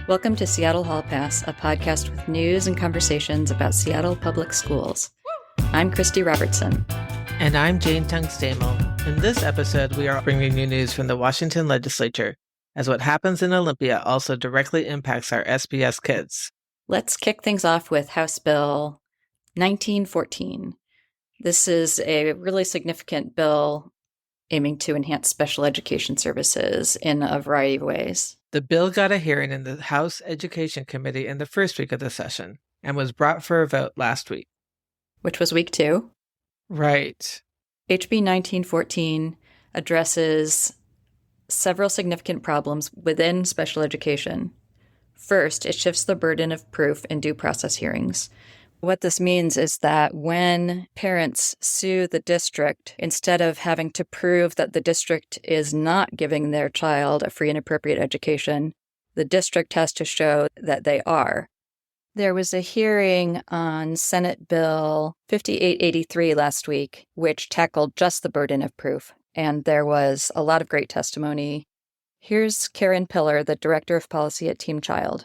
Welcome to Seattle Hall Pass, a podcast with news and conversations about Seattle public schools. I'm Christy Robertson. And I'm Jane Tungstamo. In this episode, we are bringing you news from the Washington legislature, as what happens in Olympia also directly impacts our SPS kids. Let's kick things off with House Bill 1914. This is a really significant bill aiming to enhance special education services in a variety of ways. The bill got a hearing in the House Education Committee in the first week of the session and was brought for a vote last week. Which was week 2. Right. HB 1914 addresses several significant problems within special education. First, it shifts the burden of proof in due process hearings. What this means is that when parents sue the district, instead of having to prove that the district is not giving their child a free and appropriate education, the district has to show that they are. There was a hearing on Senate Bill 5883 last week, which tackled just the burden of proof, and there was a lot of great testimony. Here's Karen Pillar, the Director of Policy at Team Child.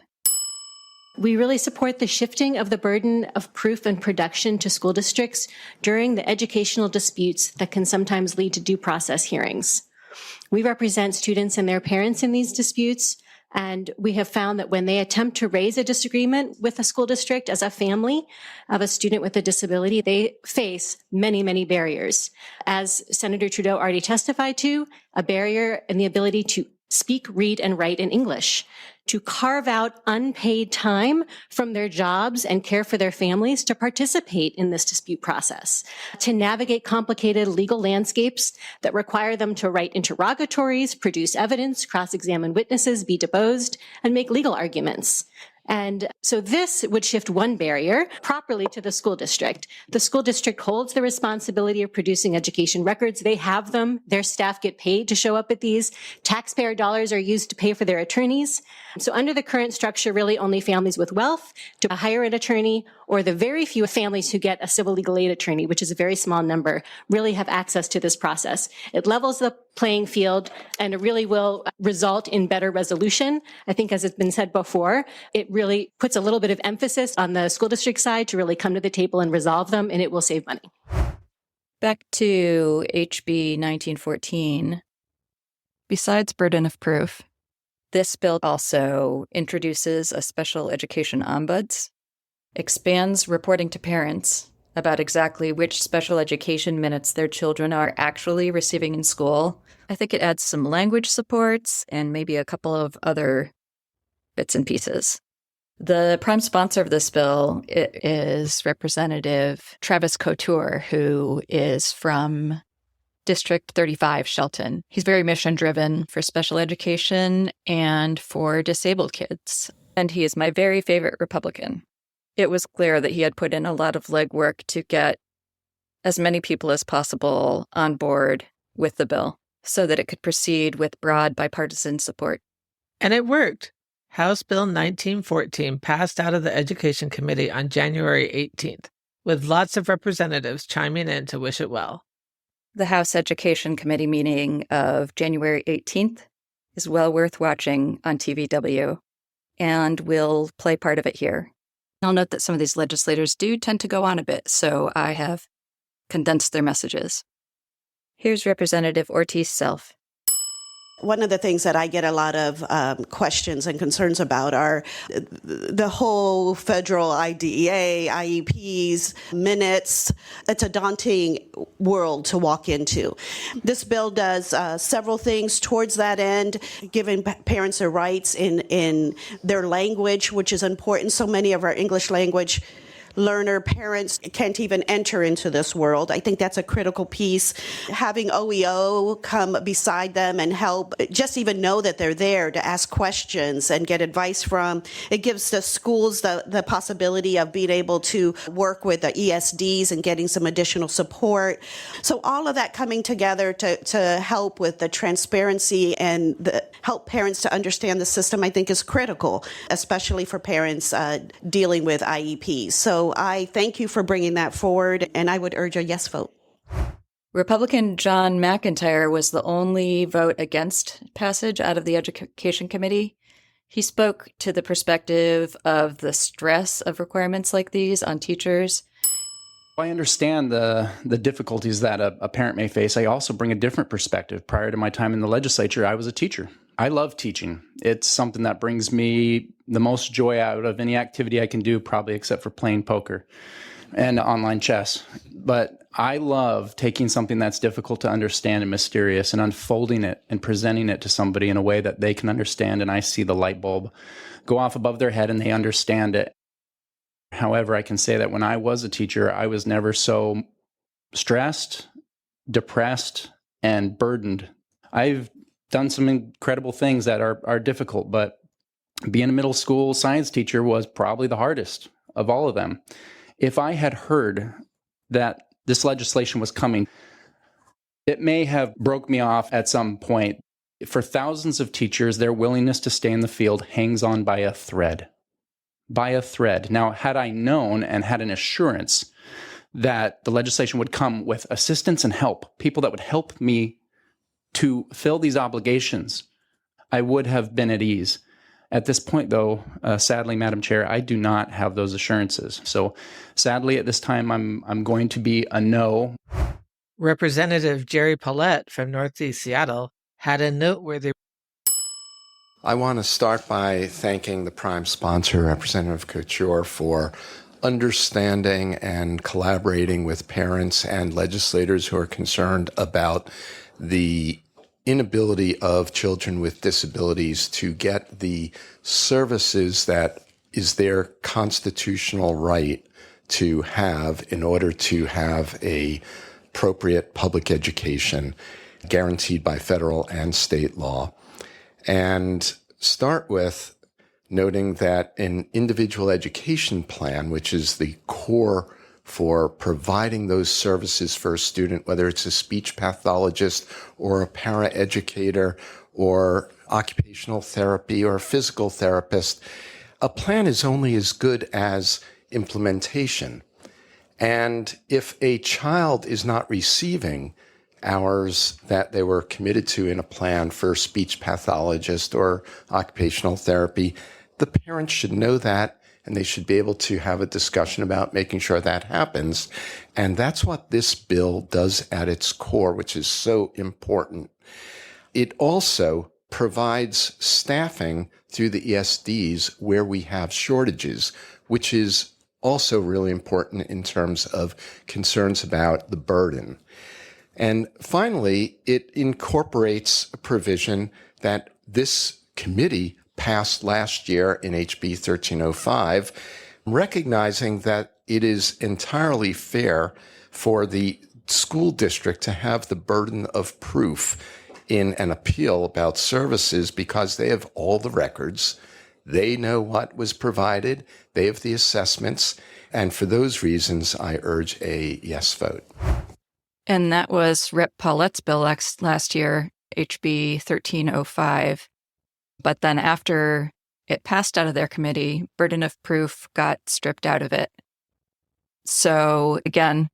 We really support the shifting of the burden of proof and production to school districts during the educational disputes that can sometimes lead to due process hearings. We represent students and their parents in these disputes, and we have found that when they attempt to raise a disagreement with a school district as a family of a student with a disability, they face many, many barriers. As Senator Trudeau already testified to, a barrier in the ability to speak, read, and write in English, to carve out unpaid time from their jobs and care for their families to participate in this dispute process, to navigate complicated legal landscapes that require them to write interrogatories, produce evidence, cross-examine witnesses, be deposed, and make legal arguments. And so this would shift one barrier properly to the school district. The school district holds the responsibility of producing education records. They have them. Their staff get paid to show up at these. Taxpayer dollars are used to pay for their attorneys. So under the current structure, really only families with wealth to hire an attorney, or the very few families who get a civil legal aid attorney, which is a very small number, really have access to this process. It levels the playing field, and it really will result in better resolution. I think, as has been said before, it really puts a little bit of emphasis on the school district side to really come to the table and resolve them, and it will save money. Back to HB 1914. Besides burden of proof, this bill also introduces a special education ombuds, expands reporting to parents about exactly which special education minutes their children are actually receiving in school. I think it adds some language supports and maybe a couple of other bits and pieces. The prime sponsor of this bill is Representative Travis Couture, who is from District 35, Shelton. He's very mission-driven for special education and for disabled kids, and he is my very favorite Republican. It was clear that he had put in a lot of legwork to get as many people as possible on board with the bill so that it could proceed with broad bipartisan support. And it worked. House Bill 1914 passed out of the Education Committee on January 18th, with lots of representatives chiming in to wish it well. The House Education Committee meeting of January 18th is well worth watching on TVW, and we'll play part of it here. I'll note that some of these legislators do tend to go on a bit, so I have condensed their messages. Here's Representative Ortiz-Self. One of the things that I get a lot of questions and concerns about are the whole federal IDEA, IEPs, minutes. It's a daunting world to walk into. This bill does several things towards that end, giving parents their rights in their language, which is important. So many of our English language learner parents can't even enter into this world. I think that's a critical piece. Having OEO come beside them and help, just even know that they're there to ask questions and get advice from. It gives the schools the possibility of being able to work with the ESDs and getting some additional support. So all of that coming together to help with the transparency and help parents to understand the system, I think is critical, especially for parents dealing with IEPs. So I thank you for bringing that forward, and I would urge a yes vote. Republican John McIntyre was the only vote against passage out of the Education Committee. He spoke to the perspective of the stress of requirements like these on teachers. I understand the difficulties that a parent may face. I also bring a different perspective. Prior to my time in the legislature, I was a teacher. I love teaching. It's something that brings me the most joy out of any activity I can do, probably except for playing poker and online chess. But I love taking something that's difficult to understand and mysterious and unfolding it and presenting it to somebody in a way that they can understand, and I see the light bulb go off above their head and they understand it. However, I can say that when I was a teacher, I was never so stressed, depressed, and burdened. I've done some incredible things that are difficult, but being a middle school science teacher was probably the hardest of all of them. If I had heard that this legislation was coming, it may have broke me off at some point. For thousands of teachers, their willingness to stay in the field hangs on by a thread. By a thread. Now, had I known and had an assurance that the legislation would come with assistance and help, people that would help me to fill these obligations, I would have been at ease. At this point, though, sadly, Madam Chair, I do not have those assurances. So sadly, at this time, I'm going to be a no. Representative Jerry Paulette from Northeast Seattle had a noteworthy. I want to start by thanking the prime sponsor, Representative Couture, for understanding and collaborating with parents and legislators who are concerned about the inability of children with disabilities to get the services that is their constitutional right to have in order to have a appropriate public education guaranteed by federal and state law. And start with noting that an individual education plan, which is the core for providing those services for a student, whether it's a speech pathologist or a paraeducator or occupational therapy or a physical therapist, a plan is only as good as implementation. And if a child is not receiving hours that they were committed to in a plan for speech pathologist or occupational therapy, the parents should know that, and they should be able to have a discussion about making sure that happens. And that's what this bill does at its core, which is so important. It also provides staffing through the ESDs where we have shortages, which is also really important in terms of concerns about the burden. And finally, it incorporates a provision that this committee passed last year in HB 1305, recognizing that it is entirely fair for the school district to have the burden of proof in an appeal about services because they have all the records. They know what was provided. They have the assessments. And for those reasons, I urge a yes vote. And that was Rep. Paulette's bill last year, HB 1305. But then after it passed out of their committee, burden of proof got stripped out of it. So again,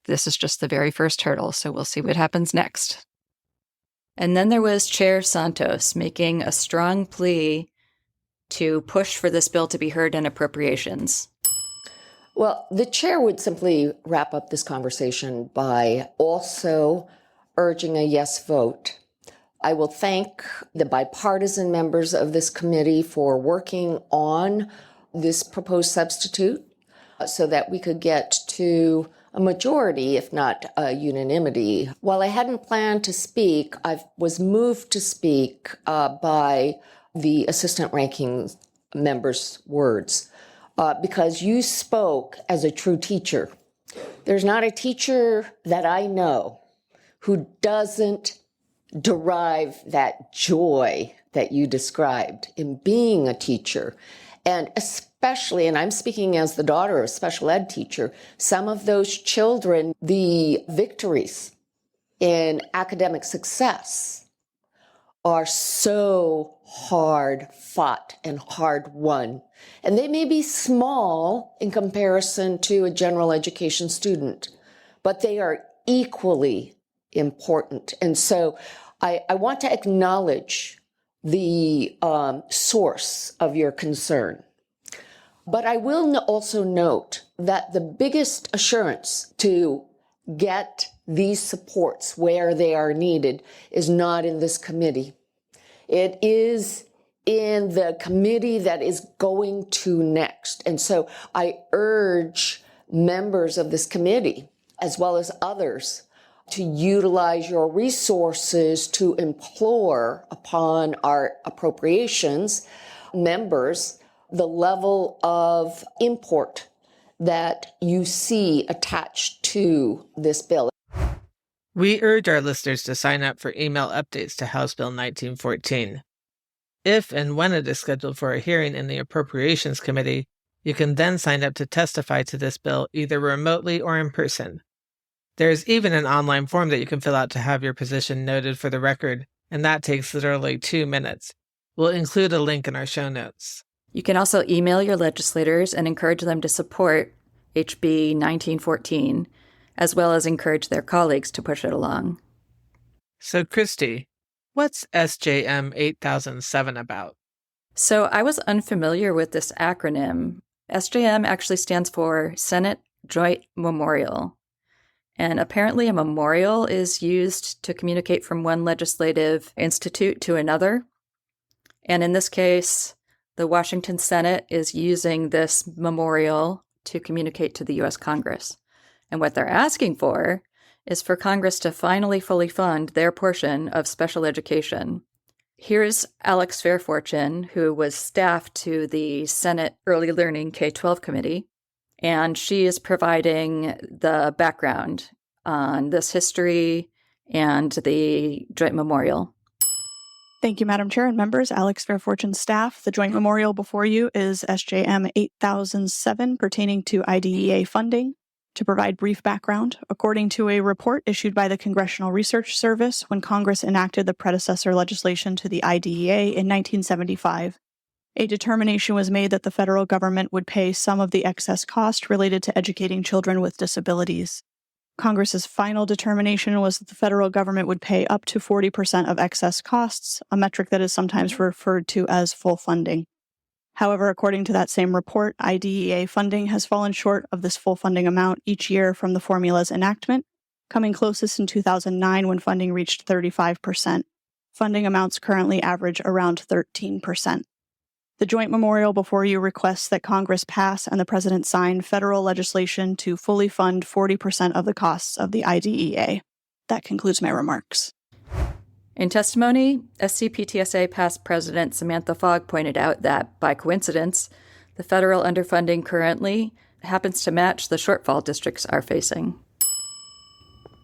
this is just the very first hurdle, so we'll see what happens next. And then there was Chair Santos making a strong plea to push for this bill to be heard in appropriations. Well, the chair would simply wrap up this conversation by also urging a yes vote. I will thank the bipartisan members of this committee for working on this proposed substitute so that we could get to a majority, if not a unanimity. While I hadn't planned to speak, I was moved to speak by the assistant ranking member's words. Because you spoke as a true teacher. There's not a teacher that I know who doesn't derive that joy that you described in being a teacher. And especially, and I'm speaking as the daughter of a special ed teacher, some of those children, the victories in academic success are so hard fought and hard won. And they may be small in comparison to a general education student, but they are equally important. And so I want to acknowledge the source of your concern. But I will also note that the biggest assurance to get these supports where they are needed is not in this committee. It is in the committee that is going to next. And so I urge members of this committee, as well as others, to utilize your resources to implore upon our appropriations members the level of import that you see attached to this bill. We urge our listeners to sign up for email updates to House Bill 1914. If and when it is scheduled for a hearing in the Appropriations Committee, you can then sign up to testify to this bill either remotely or in person. There is even an online form that you can fill out to have your position noted for the record, and that takes literally 2 minutes. We'll include a link in our show notes. You can also email your legislators and encourage them to support HB 1914, as well as encourage their colleagues to push it along. So, Christie, what's SJM 8007 about? So I was unfamiliar with this acronym. SJM actually stands for Senate Joint Memorial. And apparently a memorial is used to communicate from one legislative institute to another. And in this case, the Washington Senate is using this memorial to communicate to the U.S. Congress. And what they're asking for is for Congress to finally fully fund their portion of special education. Here's Alex Fairfortune, who was staff to the Senate Early Learning K-12 Committee, and she is providing the background on this history and the Joint Memorial. Thank you, Madam Chair and members. Alex Fairfortune staff. The Joint Memorial before you is SJM 8007 pertaining to IDEA funding. To provide brief background, according to a report issued by the Congressional Research Service when Congress enacted the predecessor legislation to the IDEA in 1975, a determination was made that the federal government would pay some of the excess cost related to educating children with disabilities. Congress's final determination was that the federal government would pay up to 40% of excess costs, a metric that is sometimes referred to as full funding. However, according to that same report, IDEA funding has fallen short of this full funding amount each year from the formula's enactment, coming closest in 2009 when funding reached 35%. Funding amounts currently average around 13%. The Joint Memorial before you requests that Congress pass and the President sign federal legislation to fully fund 40% of the costs of the IDEA. That concludes my remarks. In testimony, SCPTSA past President Samantha Fogg pointed out that, by coincidence, the federal underfunding currently happens to match the shortfall districts are facing.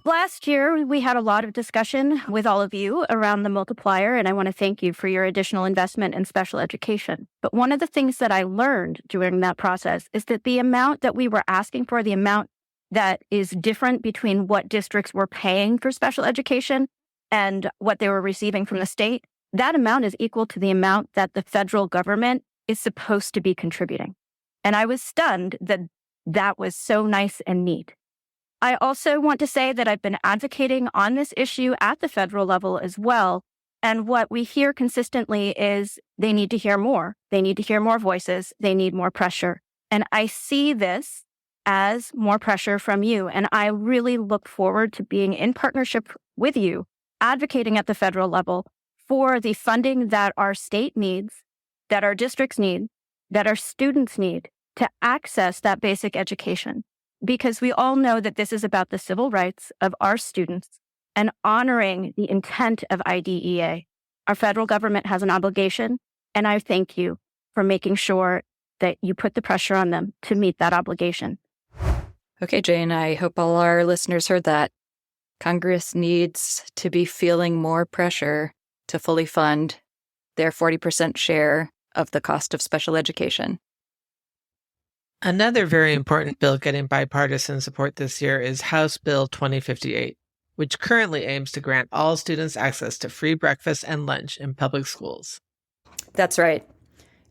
Last year, we had a lot of discussion with all of you around the multiplier, and I want to thank you for your additional investment in special education. But one of the things that I learned during that process is that the amount that we were asking for, the amount that is different between what districts were paying for special education and what they were receiving from the state, that amount is equal to the amount that the federal government is supposed to be contributing. And I was stunned that that was so nice and neat. I also want to say that I've been advocating on this issue at the federal level as well. And what we hear consistently is they need to hear more. They need to hear more voices. They need more pressure. And I see this as more pressure from you. And I really look forward to being in partnership with you, advocating at the federal level for the funding that our state needs, that our districts need, that our students need to access that basic education. Because we all know that this is about the civil rights of our students and honoring the intent of IDEA. Our federal government has an obligation, and I thank you for making sure that you put the pressure on them to meet that obligation. Okay, Jane, I hope all our listeners heard that. Congress needs to be feeling more pressure to fully fund their 40% share of the cost of special education. Another very important bill getting bipartisan support this year is House Bill 2058, which currently aims to grant all students access to free breakfast and lunch in public schools. That's right.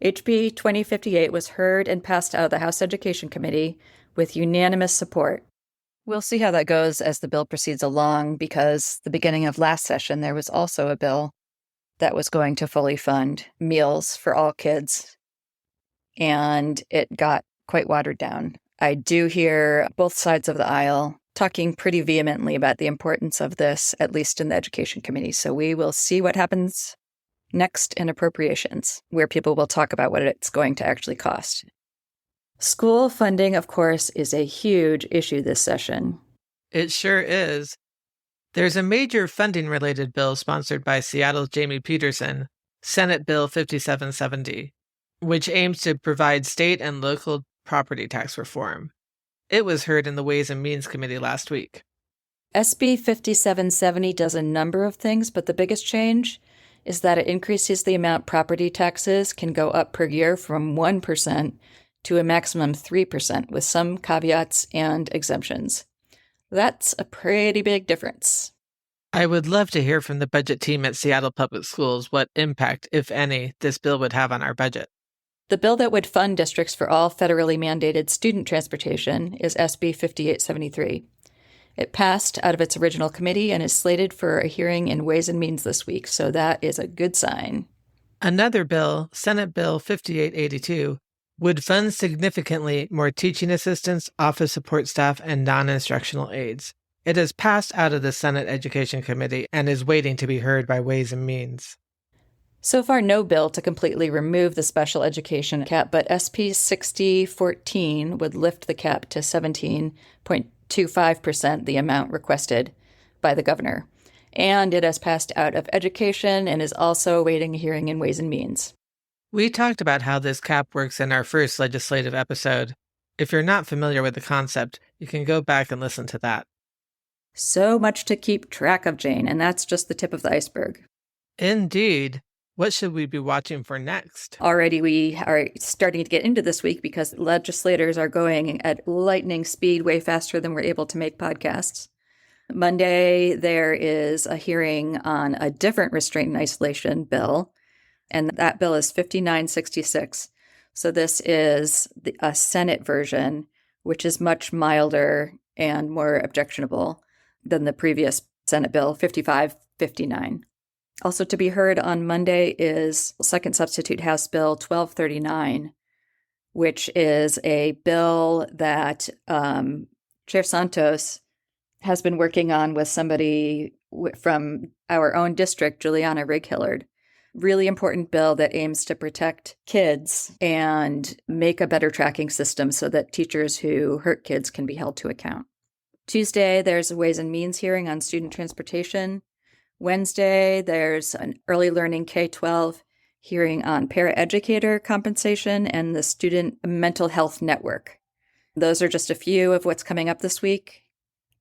HB 2058 was heard and passed out of the House Education Committee with unanimous support. We'll see how that goes as the bill proceeds along, because the beginning of last session there was also a bill that was going to fully fund meals for all kids, and it got quite watered down. I do hear both sides of the aisle talking pretty vehemently about the importance of this, at least in the Education Committee. So we will see what happens next in appropriations, where people will talk about what it's going to actually cost. School funding, of course, is a huge issue this session. It sure is. There's a major funding-related bill sponsored by Seattle's Jamie Peterson, Senate Bill 5770, which aims to provide state and local property tax reform. It was heard in the Ways and Means Committee last week. SB 5770 does a number of things, but the biggest change is that it increases the amount property taxes can go up per year from 1% to a maximum 3%, with some caveats and exemptions. That's a pretty big difference. I would love to hear from the budget team at Seattle Public Schools what impact, if any, this bill would have on our budget. The bill that would fund districts for all federally mandated student transportation is SB 5873. It passed out of its original committee and is slated for a hearing in Ways and Means this week, so that is a good sign. Another bill, Senate Bill 5882, would fund significantly more teaching assistants, office support staff, and non-instructional aides. It has passed out of the Senate Education Committee and is waiting to be heard by Ways and Means. So far, no bill to completely remove the special education cap, but SB 6014 would lift the cap to 17.25%, the amount requested by the governor. And it has passed out of education and is also awaiting a hearing in Ways and Means. We talked about how this cap works in our first legislative episode. If you're not familiar with the concept, you can go back and listen to that. So much to keep track of, Jane, and that's just the tip of the iceberg. Indeed. What should we be watching for next? Already we are starting to get into this week because legislators are going at lightning speed, way faster than we're able to make podcasts. Monday, there is a hearing on a different restraint and isolation bill, and that bill is 5966. So this is a Senate version, which is much milder and more objectionable than the previous Senate bill, 5559. Also to be heard on Monday is Second Substitute House Bill 1239, which is a bill that Chair Santos has been working on with somebody from our own district, Juliana Rigg-Hillard. Really important bill that aims to protect kids and make a better tracking system so that teachers who hurt kids can be held to account. Tuesday, there's a Ways and Means hearing on student transportation. Wednesday, there's an early learning K-12 hearing on paraeducator compensation and the Student Mental Health Network. Those are just a few of what's coming up this week.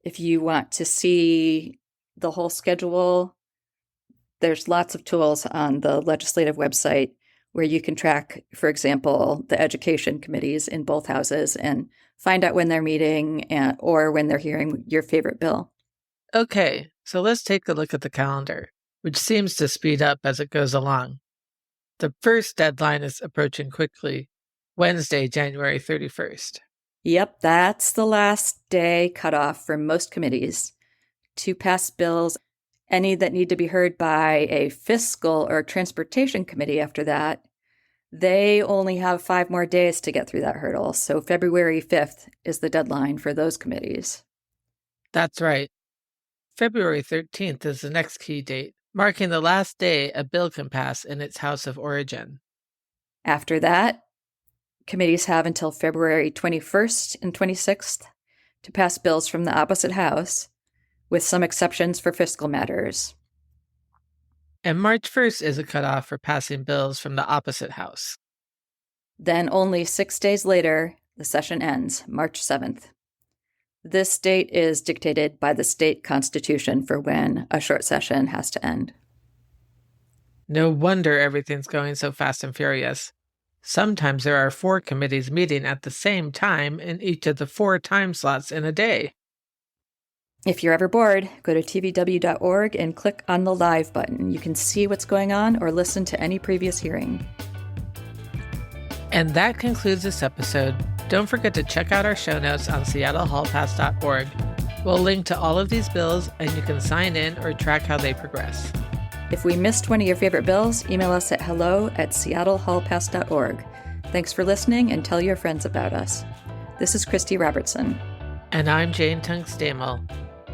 If you want to see the whole schedule, there's lots of tools on the legislative website where you can track, for example, the education committees in both houses and find out when they're meeting or when they're hearing your favorite bill. Okay, so let's take a look at the calendar, which seems to speed up as it goes along. The first deadline is approaching quickly, Wednesday, January 31st. Yep, that's the last day cutoff for most committees to pass bills. Any that need to be heard by a fiscal or transportation committee after that, they only have 5 more days to get through that hurdle. So February 5th is the deadline for those committees. That's right. February 13th is the next key date, marking the last day a bill can pass in its house of origin. After that, committees have until February 21st and 26th to pass bills from the opposite house, with some exceptions for fiscal matters. And March 1st is a cutoff for passing bills from the opposite house. Then only 6 days later, the session ends, March 7th. This date is dictated by the state constitution for when a short session has to end. No wonder everything's going so fast and furious. Sometimes there are 4 committees meeting at the same time in each of the 4 time slots in a day. If you're ever bored, go to tvw.org and click on the live button. You can see what's going on or listen to any previous hearing. And that concludes this episode. Don't forget to check out our show notes on seattlehallpass.org. We'll link to all of these bills, and you can sign in or track how they progress. If we missed one of your favorite bills, email us at hello@seattlehallpass.org. Thanks for listening, and tell your friends about us. This is Christy Robertson. And I'm Jane Tungstamel.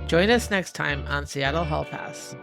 Join us next time on Seattle Hall Pass.